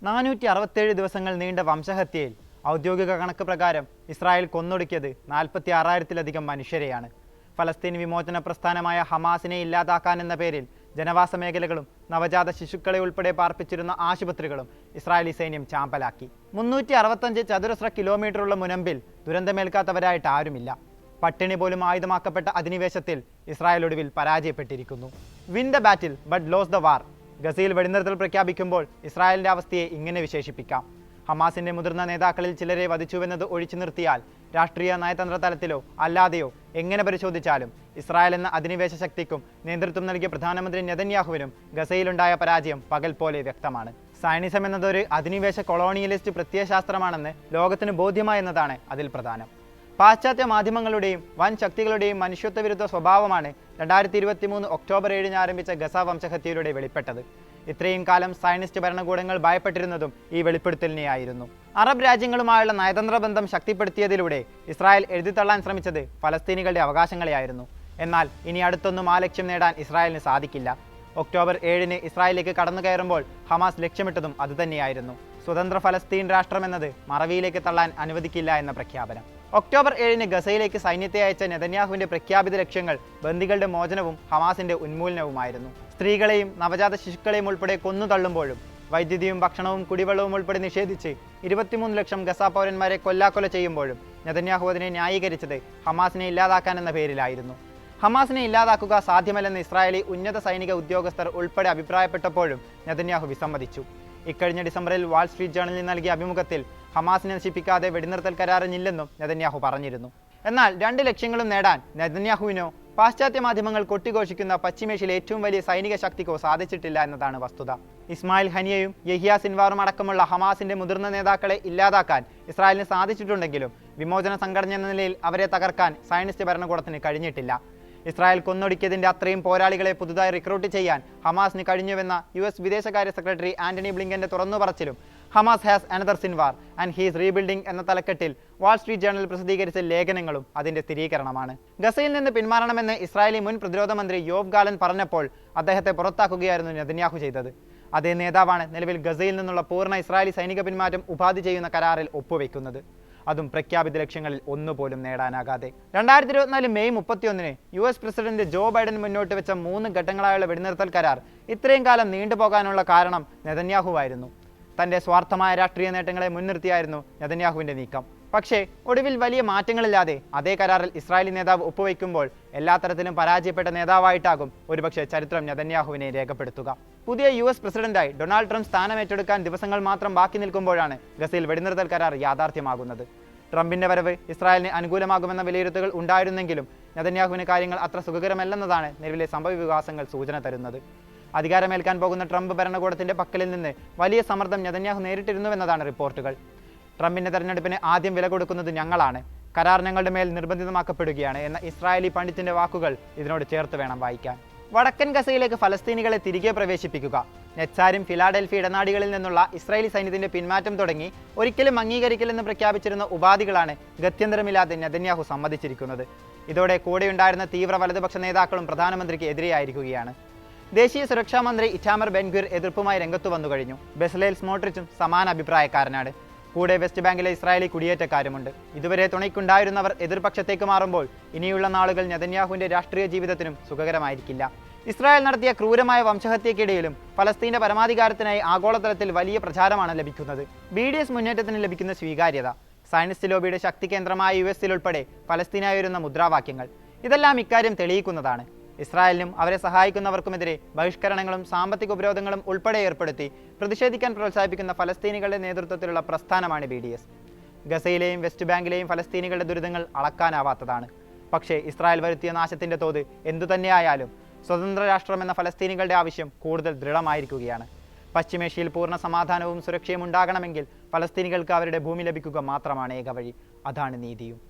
467 ദിവസങ്ങൾ നീണ്ട വംശഹത്യയിൽ ഔദ്യോഗിക കണക്ക് പ്രകാരം ഇസ്രായേൽ കൊന്നൊടുക്കിയത് 46,000-ലധികം മനുഷ്യരെയാണ്. ഫലസ്തീൻ വിമോചന പ്രസ്ഥാനമായ ഹമാസിനെ ഇല്ലാതാക്കാനെന്ന പേരിൽ ജനവാസ മേഖലകളും നവജാത ശിശുക്കളെ ഉൾപ്പെടെ പാർപ്പിച്ചിരുന്ന ആശുപത്രികളും ഇസ്രായേലി സൈന്യം ചാമ്പലാക്കി. 365 ചതുരശ്ര കിലോമീറ്ററുള്ള മുനമ്പിൽ ദുരന്തമേൽക്കാത്തവരായിട്ട് ആരുമില്ല. പട്ടിണി പോലും ആയുധമാക്കപ്പെട്ട അധിനിവേശത്തിൽ ഇസ്രായേൽ ഒടുവിൽ പരാജയപ്പെട്ടിരിക്കുന്നു. Win the battle but lose the war. ഗസയിൽ വെടിനിർത്തൽ പ്രഖ്യാപിക്കുമ്പോൾ ഇസ്രായേലിന്റെ അവസ്ഥയെ ഇങ്ങനെ വിശേഷിപ്പിക്കാം. ഹമാസിന്റെ മുതിർന്ന നേതാക്കളിൽ ചിലരെ വധിച്ചുവെന്നത് ഒഴിച്ചു നിർത്തിയാൽ രാഷ്ട്രീയ നയതന്ത്ര തലത്തിലോ അല്ലാതെയോ എങ്ങനെ പരിശോധിച്ചാലും ഇസ്രായേൽ എന്ന അധിനിവേശ ശക്തിക്കും നേതൃത്വം നൽകിയ പ്രധാനമന്ത്രി നെതന്യാഹുവിനും ഗസയിലുണ്ടായ പരാജയം പകൽ പോലെ വ്യക്തമാണ്. സയനിസം എന്നതൊരു അധിനിവേശ കൊളോണിയലിസ്റ്റ് പ്രത്യയശാസ്ത്രമാണെന്ന് ലോകത്തിന് ബോധ്യമായെന്നതാണ് അതിൽ പ്രധാനം. പാശ്ചാത്യ മാധ്യമങ്ങളുടെയും വൻ ശക്തികളുടെയും മനുഷ്യത്വവിരുദ്ധ സ്വഭാവമാണ് 2023 ഒക്ടോബർ 7 ആരംഭിച്ച ഗസ വംശഹത്യയിലൂടെ വെളിപ്പെട്ടത്. ഇത്രയും കാലം സയനിസ്റ്റ് ഭരണകൂടങ്ങൾ ഭയപ്പെട്ടിരുന്നതും ഈ വെളിപ്പെടുത്തലിനെയായിരുന്നു. അറബ് രാജ്യങ്ങളുമായുള്ള നയതന്ത്ര ബന്ധം ശക്തിപ്പെടുത്തിയതിലൂടെ ഇസ്രായേൽ എഴുതിത്തള്ളാൻ ശ്രമിച്ചത് ഫലസ്തീനികളുടെ അവകാശങ്ങളെയായിരുന്നു. എന്നാൽ ഇനി അടുത്തൊന്നും ആ ലക്ഷ്യം നേടാൻ ഇസ്രായേലിന് സാധിക്കില്ല. ഒക്ടോബർ 7 ഇസ്രായേലിലേക്ക് കടന്നു കയറുമ്പോൾ ഹമാസ് ലക്ഷ്യമിട്ടതും അതുതന്നെയായിരുന്നു. സ്വതന്ത്ര ഫലസ്തീൻ രാഷ്ട്രമെന്നത് മറവിയിലേക്ക് തള്ളാൻ അനുവദിക്കില്ല എന്ന പ്രഖ്യാപനം. ഒക്ടോബർ 7 ഗസയിലേക്ക് സൈന്യത്തെ അയച്ച നെതന്യാഹുവിന്റെ പ്രഖ്യാപിത ലക്ഷ്യങ്ങൾ ബന്ദികളുടെ മോചനവും ഹമാസിന്റെ ഉന്മൂലനവുമായിരുന്നു. സ്ത്രീകളെയും നവജാത ശിശുക്കളെയും ഉൾപ്പെടെ കൊന്നു തള്ളുമ്പോഴും വൈദ്യുതിയും ഭക്ഷണവും കുടിവെള്ളവും ഉൾപ്പെടെ നിഷേധിച്ച് 23 ലക്ഷം ഗസ പൗരന്മാരെ കൊല്ലാക്കൊല ചെയ്യുമ്പോഴും നെതന്യാഹു അതിനെ ന്യായീകരിച്ചത് ഹമാസിനെ ഇല്ലാതാക്കാനെന്ന പേരിലായിരുന്നു. ഹമാസിനെ ഇല്ലാതാക്കുക സാധ്യമല്ലെന്ന് ഇസ്രായേലി ഉന്നത സൈനിക ഉദ്യോഗസ്ഥർ ഉൾപ്പെടെ അഭിപ്രായപ്പെട്ടപ്പോഴും നെതന്യാഹു വിസമ്മതിച്ചു. ഇക്കഴിഞ്ഞ ഡിസംബറിൽ വാൾ സ്ട്രീറ്റ് ജേണലിൽ നൽകിയ അഭിമുഖത്തിൽ ഹമാസിനെ നശിപ്പിക്കാതെ വെടിനിർത്തൽ കരാറിനില്ലെന്നും നെതന്യാഹു പറഞ്ഞിരുന്നു. എന്നാൽ രണ്ട് ലക്ഷ്യങ്ങളും നേടാൻ നെതന്യാഹുവിനോ പാശ്ചാത്യ മാധ്യമങ്ങൾ കൊട്ടിഘോഷിക്കുന്ന പശ്ചിമേഷ്യയിലെ ഏറ്റവും വലിയ സൈനിക ശക്തിക്കോ സാധിച്ചിട്ടില്ല എന്നതാണ് വസ്തുത. ഇസ്മായിൽ ഹനിയയും യഹിയ സിൻവാറും അടക്കമുള്ള ഹമാസിന്റെ മുതിർന്ന നേതാക്കളെ ഇല്ലാതാക്കാൻ ഇസ്രായേലിന് സാധിച്ചിട്ടുണ്ടെങ്കിലും വിമോചന സംഘടന എന്ന നിലയിൽ അവരെ തകർക്കാൻ സയനിസ്റ്റ് ഭരണകൂടത്തിന് കഴിഞ്ഞിട്ടില്ല. ഇസ്രായേൽ കൊന്നൊടുക്കിയതിന്റെ അത്രയും പോരാളികളെ പുതുതായി റിക്രൂട്ട് ചെയ്യാൻ ഹമാസിന് കഴിഞ്ഞുവെന്ന US വിദേശകാര്യ സെക്രട്ടറി ആന്റണി ബ്ലിങ്കന്റെ തുറന്നു പറച്ചിലും Hamas has another Sinwar and he's rebuilding എന്ന തലക്കെട്ടിൽ വാൾ സ്ട്രീറ്റ് ജേണൽ പ്രസിദ്ധീകരിച്ച ലേഖനങ്ങളും അതിന്റെ സ്ഥിരീകരണമാണ്. ഗസയിൽ നിന്ന് പിന്മാറണമെന്ന് ഇസ്രായേലി മുൻ പ്രതിരോധ മന്ത്രി യോവ് ഗാലൻ പറഞ്ഞപ്പോൾ അദ്ദേഹത്തെ പുറത്താക്കുകയായിരുന്നു നെതന്യാഹു ചെയ്തത്. അതേ നേതാവാണ് നിലവിൽ ഗസയിൽ നിന്നുള്ള പൂർണ്ണ ഇസ്രായേലി സൈനിക പിന്മാറ്റം ഉപാധി ചെയ്യുന്ന കരാറിൽ ഒപ്പുവെക്കുന്നത്. അതും പ്രഖ്യാപിത ലക്ഷ്യങ്ങളിൽ ഒന്നുപോലും നേടാനാകാതെ. 2024 May 31 US president Joe Biden മുന്നോട്ട് വെച്ച 3 ഘട്ടങ്ങളായുള്ള വെടിനിർത്തൽ കരാർ ഇത്രയും കാലം നീണ്ടുപോകാനുള്ള കാരണം നെതന്യാഹുവായിരുന്നു. തന്റെ സ്വാർത്ഥമായ രാഷ്ട്രീയ നേട്ടങ്ങളെ മുൻനിർത്തിയായിരുന്നു നെതന്യാഹുവിന്റെ നീക്കം. പക്ഷേ ഒടുവിൽ വലിയ മാറ്റങ്ങളില്ലാതെ അതേ കരാറിൽ ഇസ്രായേലി നേതാവ് ഒപ്പുവയ്ക്കുമ്പോൾ എല്ലാ തരത്തിലും പരാജയപ്പെട്ട നേതാവായിട്ടാകും ഒരുപക്ഷെ ചരിത്രം നെതന്യാഹുവിനെ രേഖപ്പെടുത്തുക. പുതിയ US പ്രസിഡന്റായി ഡൊണാൾഡ് ട്രംപ് സ്ഥാനമേറ്റെടുക്കാൻ ദിവസങ്ങൾ മാത്രം ബാക്കി നിൽക്കുമ്പോഴാണ് ഗസയിൽ വെടിനിർത്തൽ കരാർ യാഥാർത്ഥ്യമാകുന്നത്. ട്രംപിന്റെ വരവ് ഇസ്രായേലിന് അനുകൂലമാകുമെന്ന വിലയിരുത്തലുകൾ ഉണ്ടായിരുന്നെങ്കിലും നെതന്യാഹുവിന് കാര്യങ്ങൾ അത്ര സുഖകരമല്ലെന്നതാണ് നിലവിലെ സംഭവവികാസങ്ങൾ സൂചന തരുന്നത്. അധികാരമേൽക്കാൻ പോകുന്ന ട്രംപ് ഭരണകൂടത്തിന്റെ പക്കലിൽ നിന്ന് വലിയ സമ്മർദ്ദം നെതന്യാഹു നേരിട്ടിരുന്നുവെന്നതാണ് റിപ്പോർട്ടുകൾ. ട്രംപിന്റെ തെരഞ്ഞെടുപ്പിന് ആദ്യം വില കൊടുക്കുന്നത് ഞങ്ങളാണ്, കരാർ ഞങ്ങളുടെ മേൽ നിർബന്ധിതമാക്കപ്പെടുകയാണ് എന്ന ഇസ്രായേലി പണ്ഡിറ്റിന്റെ വാക്കുകൾ ഇതിനോട് ചേർത്ത് വേണം വായിക്കാൻ. വടക്കൻ ഗസയിലേക്ക് ഫലസ്തീനികളെ തിരികെ പ്രവേശിപ്പിക്കുക, നെറ്റ്സാരും ഫിലാഡൽഫി ഇടനാടികളിൽ നിന്നുള്ള ഇസ്രായേലി സൈന്യത്തിന്റെ പിന്മാറ്റം തുടങ്ങി ഒരിക്കലും അംഗീകരിക്കില്ലെന്ന് പ്രഖ്യാപിച്ചിരുന്ന ഉപാധികളാണ് ഗത്യന്തരമില്ലാതെ നെതന്യാഹു സമ്മതിച്ചിരിക്കുന്നത്. ഇതോടെ കൂടെയുണ്ടായിരുന്ന തീവ്ര വലതുപക്ഷ നേതാക്കളും പ്രധാനമന്ത്രിക്ക് എതിരെയായിരിക്കുകയാണ്. ദേശീയ സുരക്ഷാ മന്ത്രി ഇറ്റാമർ ബെൻഗ്വിർ എതിർപ്പുമായി രംഗത്തു വന്നു കഴിഞ്ഞു. ബെസലേൽ സ്മോട്രിച്ചും സമാന അഭിപ്രായക്കാരനാണ്. കൂടെ വെസ്റ്റ് ബാങ്കിലെ ഇസ്രായേലി കുടിയേറ്റക്കാരുമുണ്ട്. ഇതുവരെ തുണയ്ക്കുണ്ടായിരുന്നവർ എതിർപക്ഷത്തേക്ക് മാറുമ്പോൾ ഇനിയുള്ള നാളുകൾ നെതന്യാഹുവിന്റെ രാഷ്ട്രീയ ജീവിതത്തിനും സുഖകരമായിരിക്കില്ല. ഇസ്രായേൽ നടത്തിയ ക്രൂരമായ വംശഹത്യക്കിടയിലും ഫലസ്തീന്റെ പരമാധികാരത്തിനായി ആഗോളതലത്തിൽ വലിയ പ്രചാരമാണ് ലഭിക്കുന്നത്. BDS മുന്നേറ്റത്തിന് ലഭിക്കുന്ന സ്വീകാര്യത, സയനിസ്റ്റ് ലോബിയുടെ ശക്തി കേന്ദ്രമായ US ഉൾപ്പെടെ ഫലസ്തീനായി വരുന്ന മുദ്രാവാക്യങ്ങൾ, ഇതെല്ലാം ഇക്കാര്യം തെളിയിക്കുന്നതാണ്. ഇസ്രായേലിനും അവരെ സഹായിക്കുന്നവർക്കുമെതിരെ ബഹിഷ്കരണങ്ങളും സാമ്പത്തിക ഉപരോധങ്ങളും ഉൾപ്പെടെ ഏർപ്പെടുത്തി പ്രതിഷേധിക്കാൻ പ്രോത്സാഹിപ്പിക്കുന്ന ഫലസ്തീനികളുടെ നേതൃത്വത്തിലുള്ള പ്രസ്ഥാനമാണ് BDS. ഗസയിലെയും വെസ്റ്റ് ബാങ്കിലെയും ഫലസ്തീനികളുടെ ദുരിതങ്ങൾ അളക്കാനാവാത്തതാണ്. പക്ഷേ ഇസ്രായേൽ വരുത്തിയ നാശത്തിന്റെ തോത് എന്തുതന്നെയായാലും സ്വതന്ത്ര രാഷ്ട്രമെന്ന ഫലസ്തീനികളുടെ ആവശ്യം കൂടുതൽ ദൃഢമായിരിക്കുകയാണ്. പശ്ചിമേഷ്യയിൽ പൂർണ്ണ സമാധാനവും സുരക്ഷയും ഉണ്ടാകണമെങ്കിൽ ഫലസ്തീനികൾക്ക് അവരുടെ ഭൂമി ലഭിക്കുക മാത്രമാണ് ഏക വഴി. അതാണ് നീതിയും.